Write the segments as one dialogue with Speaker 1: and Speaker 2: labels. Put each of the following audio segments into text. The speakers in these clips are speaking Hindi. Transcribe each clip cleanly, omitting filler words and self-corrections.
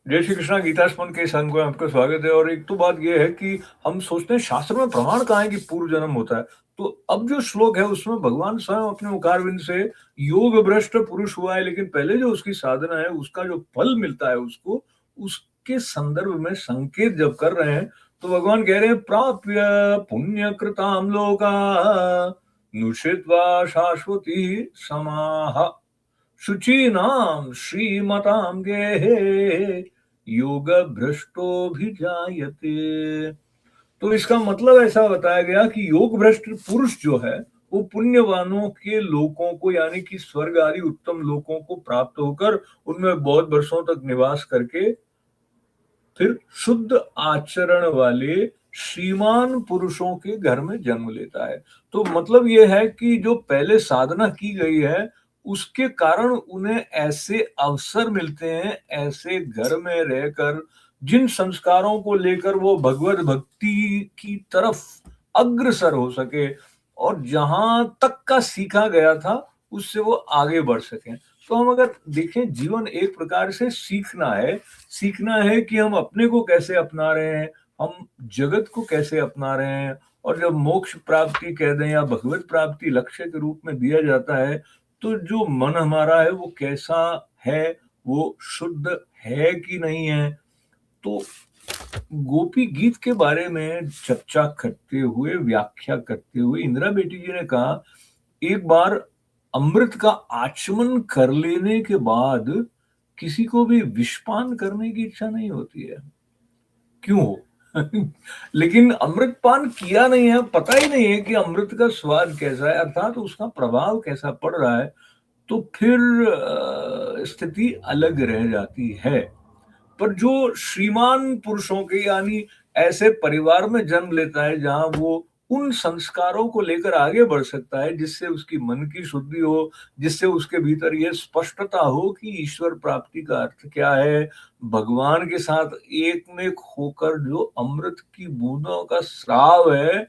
Speaker 1: जय श्री कृष्णा। गीता स्मरण के संग में आपका स्वागत है। और एक तो बात ये है कि हम सोचते हैं शास्त्र में प्रमाण कहाँ है कि पूर्व जन्म होता है। तो अब जो श्लोक है उसमें भगवान स्वयं अपने मुखारविंद से योग भ्रष्ट पुरुष हुआ है, लेकिन पहले जो उसकी साधना है उसका जो फल मिलता है उसको, उसके संदर्भ में संकेत जब कर रहे हैं तो भगवान कह रहे हैं प्राप्य पुण्य कृताम लोका नुषित्वा शाश्वती समाह शुचीनाम श्रीमताम गेहे योग भ्रष्टोभिजायते। तो इसका मतलब ऐसा बताया गया कि योग भ्रष्ट पुरुष जो है वो पुण्यवानों के लोकों को यानी कि स्वर्ग आदि उत्तम लोकों को प्राप्त होकर उनमें बहुत वर्षों तक निवास करके फिर शुद्ध आचरण वाले श्रीमान पुरुषों के घर में जन्म लेता है। तो मतलब यह है कि जो पहले साधना की गई है उसके कारण उन्हें ऐसे अवसर मिलते हैं, ऐसे घर में रहकर जिन संस्कारों को लेकर वो भगवत भक्ति की तरफ अग्रसर हो सके और जहां तक का सीखा गया था उससे वो आगे बढ़ सके। तो हम अगर देखें, जीवन एक प्रकार से सीखना है कि हम अपने को कैसे अपना रहे हैं, हम जगत को कैसे अपना रहे हैं। और जब मोक्ष प्राप्ति कह दें या भगवत प्राप्ति लक्ष्य के रूप में दिया जाता है तो जो मन हमारा है वो कैसा है, वो शुद्ध है कि नहीं है। तो गोपी गीत के बारे में चर्चा करते हुए, व्याख्या करते हुए इंदिरा बेटी जी ने कहा, एक बार अमृत का आचमन कर लेने के बाद किसी को भी विषपान करने की इच्छा नहीं होती है। क्यों हो? लेकिन अमृतपान किया नहीं है, पता ही नहीं है कि अमृत का स्वाद कैसा है, अर्थात उसका प्रभाव कैसा पड़ रहा है, तो फिर स्थिति अलग रह जाती है। पर जो श्रीमान पुरुषों के यानी ऐसे परिवार में जन्म लेता है जहां वो उन संस्कारों को लेकर आगे बढ़ सकता है जिससे उसकी मन की शुद्धि हो, जिससे उसके भीतर ये स्पष्टता हो कि ईश्वर प्राप्ति का अर्थ क्या है, भगवान के साथ एक में एक होकर जो अमृत की बूंदों का स्राव है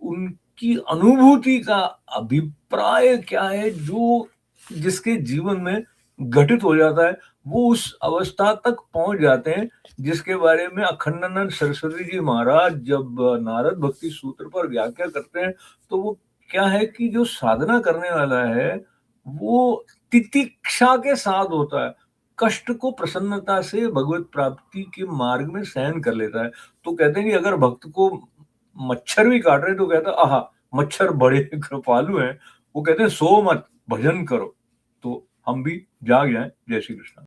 Speaker 1: उनकी अनुभूति का अभिप्राय क्या है, जो जिसके जीवन में घटित हो जाता है, वो उस अवस्था तक पहुंच जाते हैं जिसके बारे में अखंडानंद सरस्वती जी महाराज जब नारद भक्ति सूत्र पर व्याख्या करते हैं तो वो क्या है कि जो साधना करने वाला है वो तितिक्षा के साथ होता है, कष्ट को प्रसन्नता से भगवत प्राप्ति के मार्ग में सहन कर लेता है। तो कहते हैं कि अगर भक्त को मच्छर भी काट रहे तो कहता है आहा, मच्छर बड़े कृपालु हैं। वो कहते हैं सो मत, भजन करो। तो हम भी जाग जाएं। जय श्री कृष्ण।